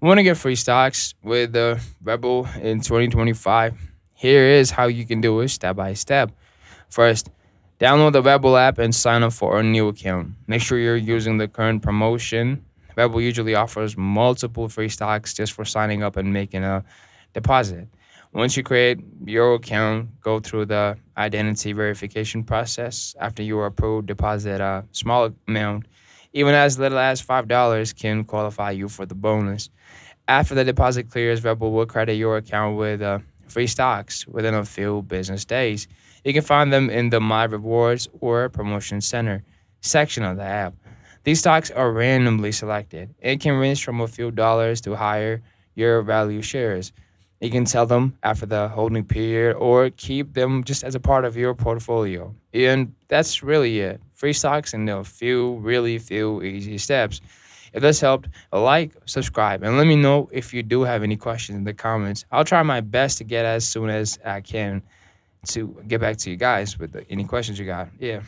Want to get free stocks with the Rebel in 2025? Here is how you can do it step by step. First, download the Webull app and sign up for a new account. Make sure you're using the current promotion. Webull usually offers multiple free stocks just for signing up and making a deposit. Once you create your account, go through the identity verification process. After you are approved, deposit a small amount, even as little as $5 can qualify you for the bonus. After the deposit clears, Rebel will credit your account with free stocks within a few business days. You can find them in the My Rewards or Promotion Center section of the app. These stocks are randomly selected and can range from a few dollars to higher your value shares. You can sell them after the holding period or keep them just as a part of your portfolio. And that's really it. Free stocks in a few, really few easy steps. If this helped, like, subscribe, and let me know if you do have any questions in the comments. I'll try my best to get as soon as I can to get back to you guys with any questions you got. Yeah.